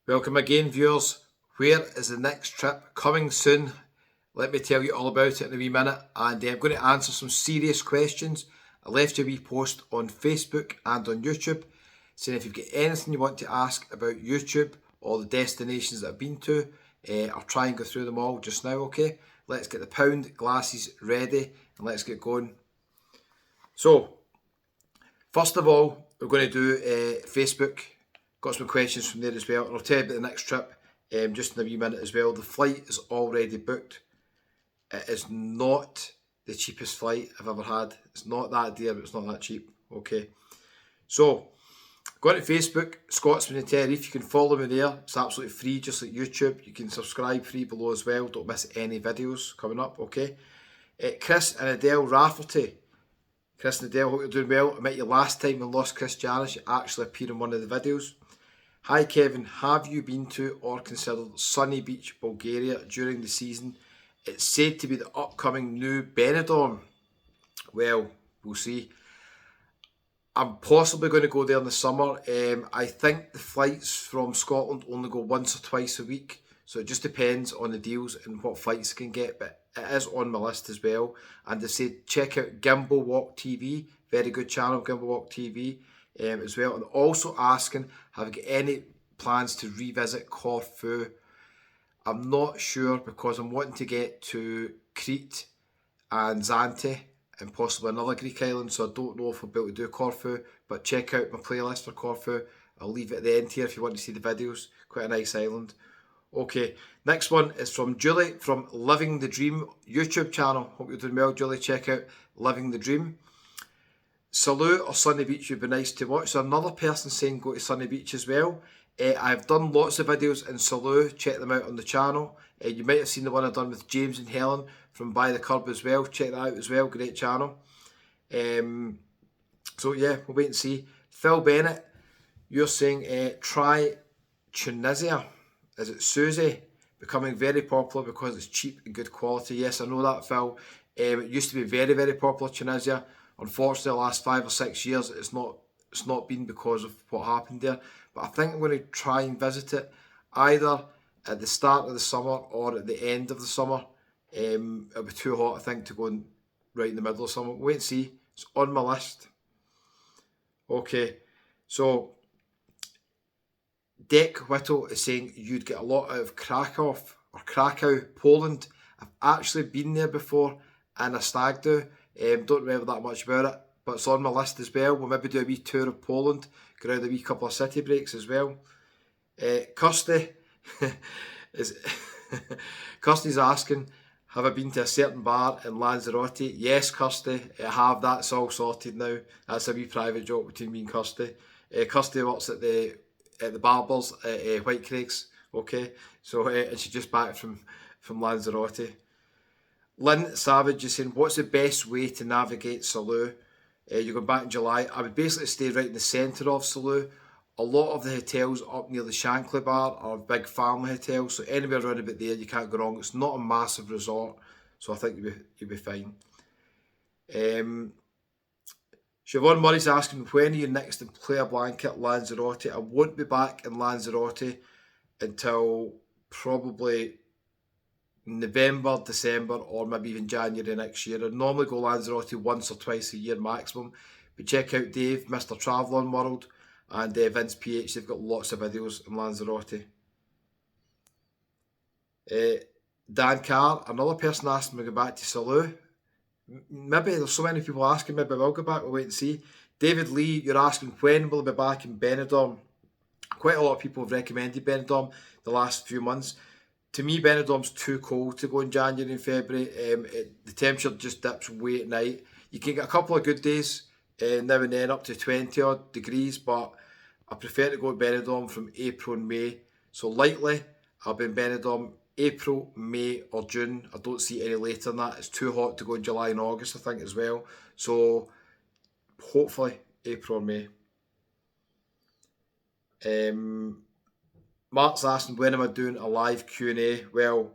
Welcome again, viewers. Where is the next trip? Coming soon. Let me tell you all about it in a wee minute. And I'm going to answer some serious questions. I left you a wee post on Facebook and on YouTube saying if you've got anything you want to ask about YouTube or the destinations that I've been to, I'll try and go through them all just now, okay? Let's get the pound glasses ready and let's get going. So, first of all, we're going to do Facebook. Got some questions from there as well, and I'll tell you about the next trip just in a wee minute as well. The flight is already booked. It is not the cheapest flight I've ever had. It's not that dear, but it's not that cheap. Okay. So, go on to Facebook, Scotsman in Tenerife. You can follow me there. It's absolutely free, just like YouTube. You can subscribe free below as well. Don't miss any videos coming up, okay? Chris and Adele Rafferty. Chris and Adele, hope you're doing well. I met you last time and lost Chris Janice. You actually appeared in one of the videos. Hi Kevin, have you been to or considered Sunny Beach, Bulgaria during the season? It's said to be the upcoming new Benidorm. Well, we'll see. I'm possibly going to go there in the summer. I think the flights from Scotland only go once or twice a week. So it just depends on the deals and what flights I can get. But it is on my list as well. And they say check out Gimbal Walk TV. Very good channel, Gimbal Walk TV. As well, and also asking, have I got any plans to revisit Corfu? I'm not sure because I'm wanting to get to Crete and Zante and possibly another Greek island, so I don't know if I'll be able to do Corfu, but check out my playlist for Corfu. I'll leave it at the end here if you want to see the videos. Quite a nice island. Okay, next one is from Julie from Living the Dream YouTube channel. Hope you're doing well, Julie. Check out Living the Dream. Salou or Sunny Beach would be nice to watch. So another person saying go to Sunny Beach as well. I've done lots of videos in Salou. Check them out on the channel. You might have seen the one I've done with James and Helen from By the Curb as well. Check that out as well. Great channel. So yeah, we'll wait and see. Phil Bennett, you're saying try Tunisia. Is it Suzy? Becoming very popular because it's cheap and good quality. Yes, I know that, Phil. It used to be very, very popular, Tunisia. Unfortunately, the last 5 or 6 years, it's not been because of what happened there. But I think I'm going to try and visit it either at the start of the summer or at the end of the summer. It'll be too hot, I think, to go right in the middle of summer. Wait and see. It's on my list. Okay, so Deck Whittle is saying you'd get a lot out of Krakow, Poland. I've actually been there before in a stag do. Don't remember that much about it, but it's on my list as well. We'll maybe do a wee tour of Poland, go around a wee couple of city breaks as well. Kirsty is Kirsty's asking, have I been to a certain bar in Lanzarote? Yes, Kirsty, I have. That's all sorted now. That's a wee private joke between me and Kirsty. Kirsty works at the Barbers at White Craigs. Okay, so and she's just back from Lanzarote. Lynn Savage is saying, what's the best way to navigate Salou? You're going back in July. I would basically stay right in the centre of Salou. A lot of the hotels up near the Shankly Bar are big family hotels, so anywhere around about there you can't go wrong. It's not a massive resort, so I think you'll be fine. Siobhan Murray's asking, when are you next in Playa Blanca, Lanzarote? I won't be back in Lanzarote until probably November, December, or maybe even January next year. I normally go Lanzarote once or twice a year maximum. But check out Dave, Mr. Travelling World, and Vince PH. They've got lots of videos in Lanzarote. Dan Carr, another person asked me to go back to Salou. Maybe there's so many people asking, maybe I will go back. We'll wait and see. David Lee, you're asking when will I be back in Benidorm? Quite a lot of people have recommended Benidorm the last few months. To me, Benidorm's too cold to go in January and February. The temperature just dips way at night. You can get a couple of good days now and then up to 20 odd degrees, but I prefer to go to Benidorm from April and May. So likely I'll be in Benidorm April, May or June. I don't see any later than that. It's too hot to go in July and August, I think, as well. So hopefully April or May. Mark's asking, when am I doing a live Q&A? Well,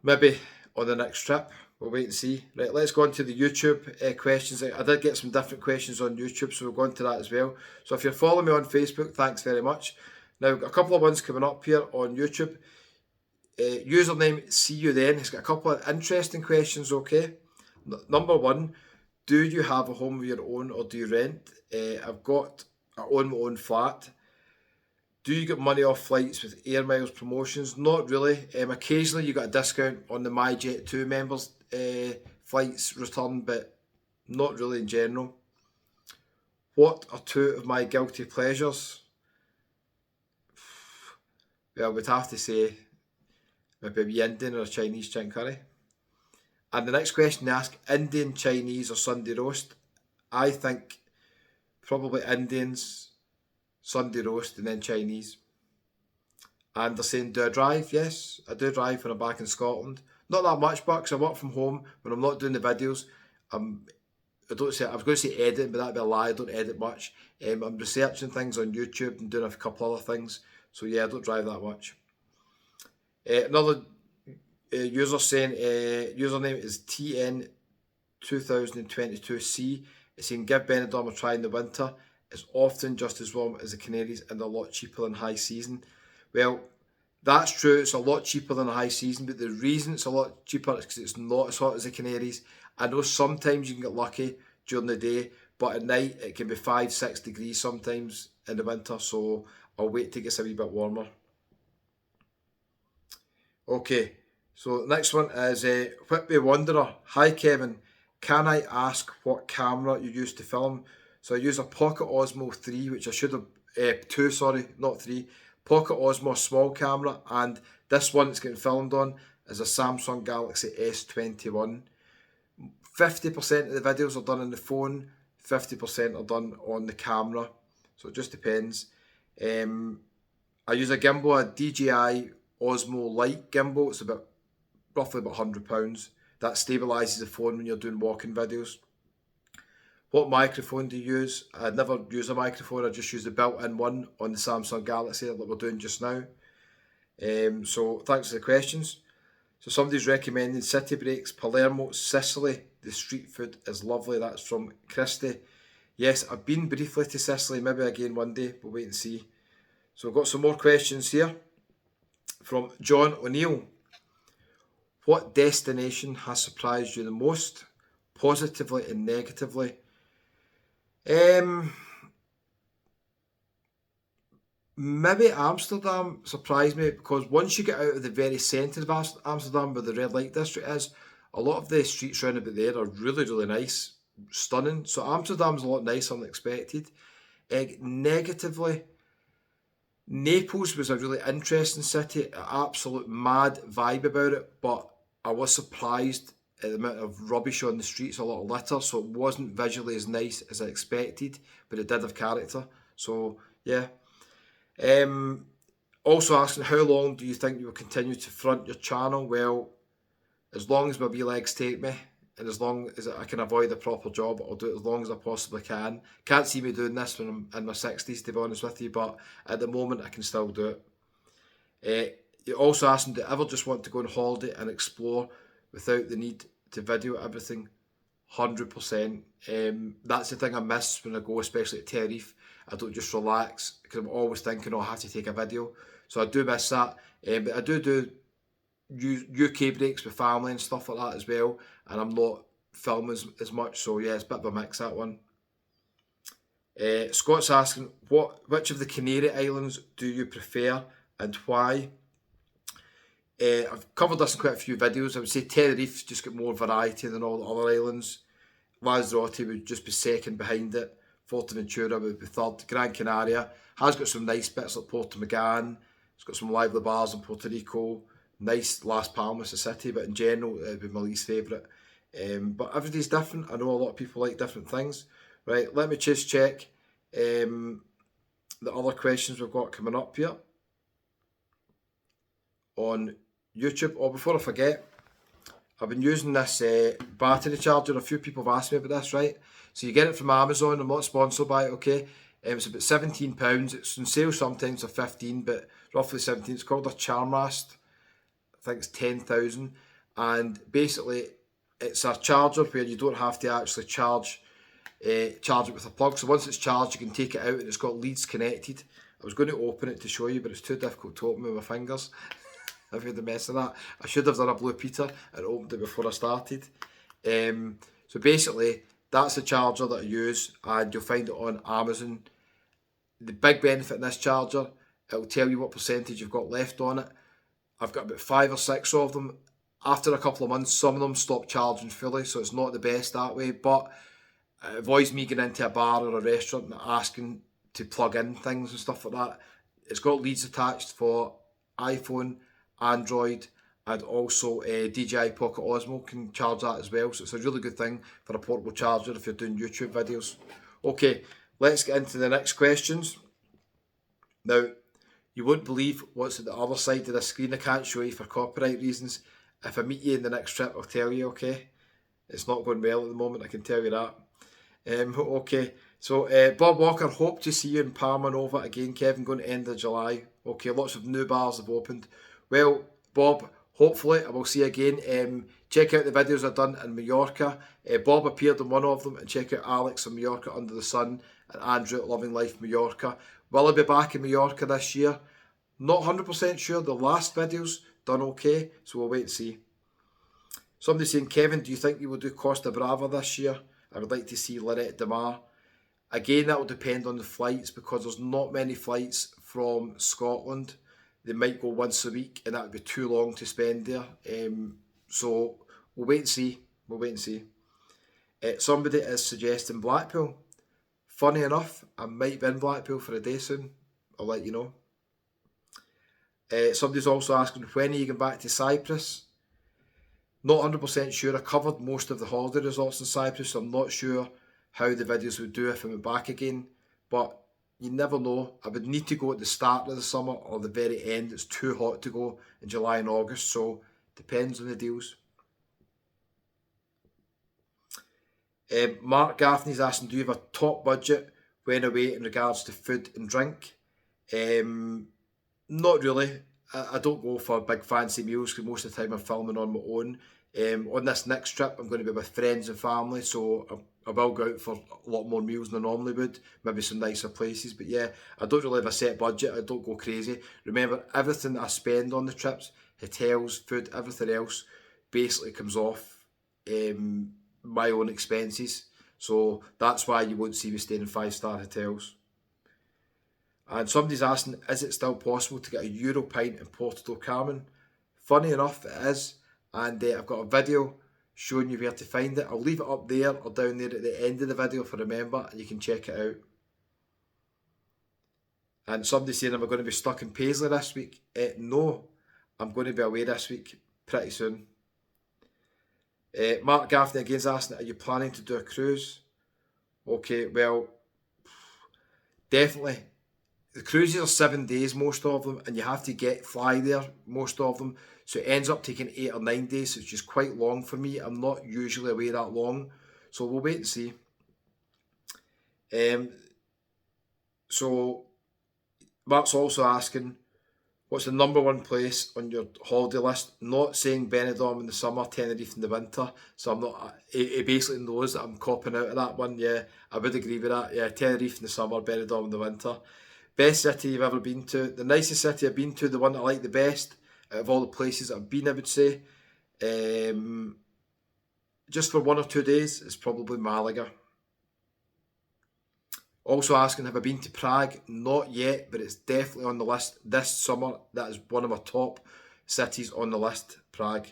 maybe on the next trip. We'll wait and see. Right, let's go on to the YouTube questions. I did get some different questions on YouTube, so we'll go on to that as well. So if you're following me on Facebook, thanks very much. Now, we've got a couple of ones coming up here on YouTube. Username See You Then has got a couple of interesting questions, okay? Number one, do you have a home of your own or do you rent? I own my own flat. Do you get money off flights with air miles promotions? Not really. Occasionally you got a discount on the MyJet2 members flights return, but not really in general. What are two of my guilty pleasures? Well, we'd have to say maybe a wee Indian or a Chinese chicken curry. And the next question they ask, Indian, Chinese or Sunday roast? I think probably Indians, Sunday roast and then Chinese. And they're saying, do I drive? Yes, I do drive when I'm back in Scotland. Not that much, but because I work from home, when I'm not doing the videos, I was going to say editing, but that'd be a lie. I don't edit much. I'm researching things on YouTube and doing a couple other things. So yeah, I don't drive that much. Another user saying, username is TN2022C. It's saying, give Benidorm a try in the winter. It's often just as warm as the Canaries and a lot cheaper than high season. Well, that's true. It's a lot cheaper than a high season, but the reason it's a lot cheaper is because it's not as hot as the Canaries. I know sometimes you can get lucky during the day, but at night it can be 5-6 degrees sometimes in the winter, so I'll wait till it gets a wee bit warmer. Okay, so next one is Whitby Wanderer. Hi Kevin, can I ask what camera you use to film? So I use a Pocket Osmo 3, which I should have, 2 sorry, not 3. Pocket Osmo small camera, and this one it's getting filmed on is a Samsung Galaxy S21. 50% of the videos are done on the phone, 50% are done on the camera, so it just depends. I use a gimbal, a DJI Osmo Lite gimbal. It's roughly about £100. That stabilises the phone when you're doing walking videos. What microphone do you use? I never use a microphone, I just use the built-in one on the Samsung Galaxy that we're doing just now. So thanks for the questions. So somebody's recommending City Breaks, Palermo, Sicily. The street food is lovely. That's from Christy. Yes, I've been briefly to Sicily, maybe again one day, we'll wait and see. So we've got some more questions here from John O'Neill. What destination has surprised you the most, positively and negatively? Maybe Amsterdam surprised me, because once you get out of the very centre of Amsterdam where the red light district is, a lot of the streets around about there are really, really nice, stunning. So Amsterdam's a lot nicer than expected. Negatively, Naples was a really interesting city, an absolute mad vibe about it, but I was surprised at the amount of rubbish on the streets, a lot of litter, so it wasn't visually as nice as I expected, but it did have character. So yeah. Also asking, how long do you think you will continue to front your channel? Well, as long as my wee legs take me, and as long as I can avoid a proper job, I'll do it as long as I possibly can. Can't see me doing this when I'm in my 60s, to be honest with you, but at the moment I can still do it. You're also asking, do you ever just want to go on holiday and explore without the need to video everything? 100%. That's the thing I miss when I go, especially at Tenerife. I don't just relax, because I'm always thinking, oh, I have to take a video. So I do miss that. But I do UK breaks with family and stuff like that as well, and I'm not filming as much, so yeah, it's a bit of a mix, that one. Scott's asking, which of the Canary Islands do you prefer and why? I've covered this in quite a few videos. I would say Tenerife's just got more variety than all the other islands. Lanzarote would just be second behind it. Fuerteventura would be third. Gran Canaria has got some nice bits like Porto-Magan. It's got some lively bars in Puerto Rico. Nice Las Palmas, the city, but in general it would be my least favourite. But everybody's different. I know a lot of people like different things. Right, let me just check the other questions we've got coming up here on YouTube. Oh, before I forget, I've been using this battery charger. A few people have asked me about this, right? So you get it from Amazon. I'm not sponsored by it, okay? It's about £17. It's on sale sometimes for 15, but roughly 17. It's called a Charmast. I think it's 10,000. And basically, it's a charger where you don't have to actually charge it with a plug. So once it's charged, you can take it out and it's got leads connected. I was going to open it to show you, but it's too difficult to open with my fingers. I've had the mess of that. I should have done a Blue Peter and opened it before I started. So basically, that's the charger that I use, and you'll find it on Amazon. The big benefit in this charger, it'll tell you what percentage you've got left on it. I've got about 5 or 6 of them. After a couple of months, some of them stop charging fully, so it's not the best that way, but it avoids me getting into a bar or a restaurant and asking to plug in things and stuff like that. It's got leads attached for iPhone, Android, and also DJI Pocket Osmo can charge that as well. So it's a really good thing for a portable charger if you're doing YouTube videos. Okay, let's get into the next questions. Now, you won't believe what's at the other side of the screen. I can't show you for copyright reasons. If I meet you in the next trip, I'll tell you, okay? It's not going well at the moment, I can tell you that. Okay, so Bob Walker, hope to see you in Palma Nova again, Kevin, going to end of July. Okay, lots of new bars have opened. Well, Bob, hopefully I will see you again. Check out the videos I've done in Mallorca. Bob appeared in one of them, and check out Alex in Mallorca Under the Sun and Andrew at Loving Life Mallorca. Will I be back in Mallorca this year? Not 100% sure. The last video's done okay, so we'll wait and see. Somebody saying, Kevin, do you think you will do Costa Brava this year? I would like to see Lorette de Mar. Again, that will depend on the flights, because there's not many flights from Scotland. They might go once a week, and that would be too long to spend there. So we'll wait and see. We'll wait and see. Somebody is suggesting Blackpool. Funny enough, I might be in Blackpool for a day soon. I'll let you know. Somebody's also asking, when are you going back to Cyprus? Not 100% sure. I covered most of the holiday resorts in Cyprus, so I'm not sure how the videos would do if I went back again. But you never know. I would need to go at the start of the summer or the very end. It's too hot to go in July and August, so depends on the deals. Mark Gaffney's asking, do you have a top budget when away in regards to food and drink? Not really. I don't go for big fancy meals, because most of the time I'm filming on my own. On this next trip, I'm going to be with friends and family, so I will go out for a lot more meals than I normally would, maybe some nicer places. But yeah, I don't really have a set budget. I don't go crazy. Remember, everything that I spend on the trips, hotels, food, everything else, basically comes off my own expenses. So that's why you won't see me staying in 5-star hotels. And somebody's asking, is it still possible to get a Euro pint in Porto do Carmen? Funny enough, it is. And I've got a video showing you where to find it. I'll leave it up there or down there at the end of the video if I remember, and you can check it out. And somebody's saying, am I going to be stuck in Paisley this week? No, I'm going to be away this week pretty soon. Mark Gaffney again is asking, are you planning to do a cruise? Okay, well, definitely. The cruises are 7 days, most of them, and you have to fly there, most of them. So it ends up taking 8 or 9 days, which is quite long for me. I'm not usually away that long. So we'll wait and see. So Mark's also asking, what's the number one place on your holiday list? Not saying Benidorm in the summer, Tenerife in the winter. So I'm not. He basically knows that I'm copping out of that one. Yeah, I would agree with that. Yeah, Tenerife in the summer, Benidorm in the winter. Best city you've ever been to? The nicest city I've been to, the one that I like the best out of all the places I've been, I would say, just for 1 or 2 days, is probably Malaga. Also asking, have I been to Prague? Not yet, but it's definitely on the list this summer. That is one of my top cities on the list, Prague.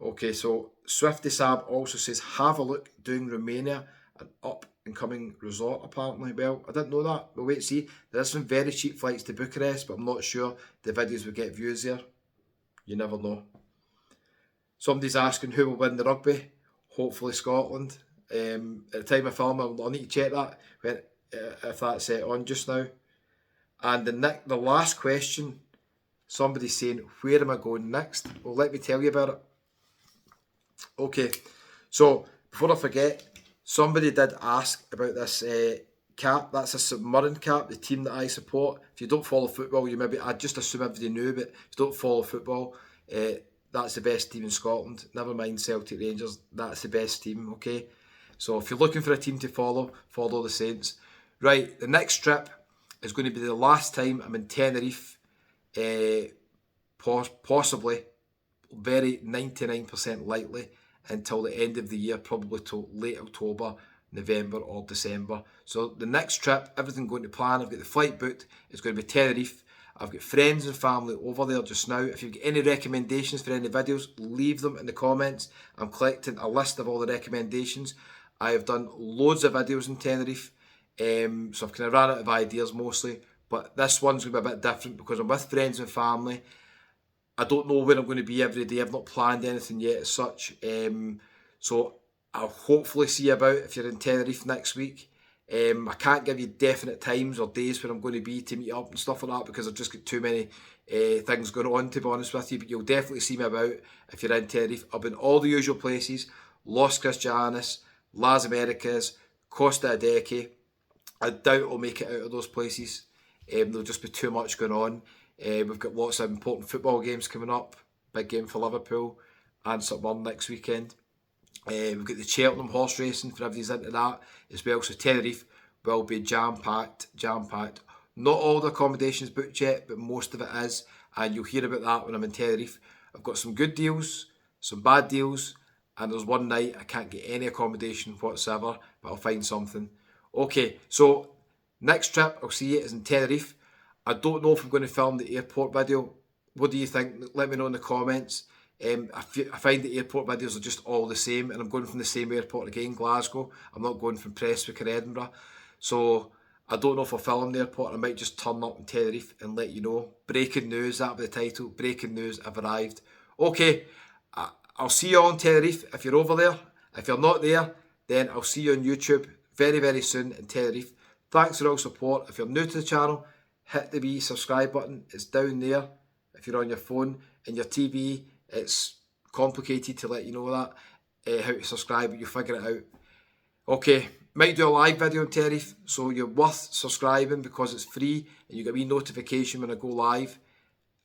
Okay, so Swifty Sab also says, have a look doing Romania, an up and coming resort apparently. Well, I didn't know that. We'll wait and see. There are some very cheap flights to Bucharest, but I'm not sure the videos will get views there. You never know. Somebody's asking who will win the rugby. Hopefully Scotland. At the time of film, I'll need to check that if that's on just now. And the last question, somebody's saying, where am I going next? Well, let me tell you about it. Okay, so before I forget, somebody did ask about this cap. That's a St Mirren cap, the team that I support. If you don't follow football, I just assume everybody knew, but if you don't follow football, that's the best team in Scotland. Never mind Celtic Rangers, that's the best team, okay? So if you're looking for a team to follow the Saints. Right, the next trip is going to be the last time I'm in Tenerife, possibly, very 99% likely, until the end of the year, probably till late October, November or December. So the next trip, everything going to plan. I've got the flight booked. It's going to be Tenerife. I've got friends and family over there just now. If you've got any recommendations for any videos, leave them in the comments. I'm collecting a list of all the recommendations. I have done loads of videos in Tenerife, so I've kind of ran out of ideas mostly. But this one's going to be a bit different because I'm with friends and family. I don't know where I'm going to be every day. I've not planned anything yet as such. So I'll hopefully see you about if you're in Tenerife next week. I can't give you definite times or days where I'm going to be to meet up and stuff like that because I've just got too many things going on, to be honest with you. But you'll definitely see me about if you're in Tenerife. I've been all the usual places: Los Cristianos, Las Americas, Costa Adeje. I doubt I'll make it out of those places. There'll just be too much going on. We've got lots of important football games coming up. Big game for Liverpool and something on next weekend. We've got the Cheltenham horse racing for everybody's into that as well. So Tenerife will be jam-packed. Not all the accommodations booked yet, but most of it is. And you'll hear about that when I'm in Tenerife. I've got some good deals, some bad deals, and there's one night I can't get any accommodation whatsoever, but I'll find something. Okay, so next trip I'll see you is in Tenerife. I don't know if I'm going to film the airport video. What do you think? Let me know in the comments. I find the airport videos are just all the same, and I'm going from the same airport again, Glasgow. I'm not going from Prestwick or Edinburgh. So I don't know if I'll film the airport. I might just turn up in Tenerife and let you know. Breaking news, that'll be the title. Breaking news, I've arrived. Okay, I'll see you on Tenerife if you're over there. If you're not there, then I'll see you on YouTube very, very soon in Tenerife. Thanks for all support. If you're new to the channel, hit the wee subscribe button. It's down there. If you're on your phone and your TV, it's complicated to let you know that, how to subscribe, but you figure it out. Okay, might do a live video in Tenerife, so you're worth subscribing because it's free and you get a wee notification when I go live.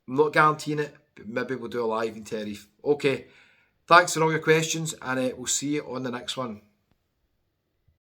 I'm not guaranteeing it, but maybe we'll do a live in Tenerife. Okay, thanks for all your questions, and we'll see you on the next one.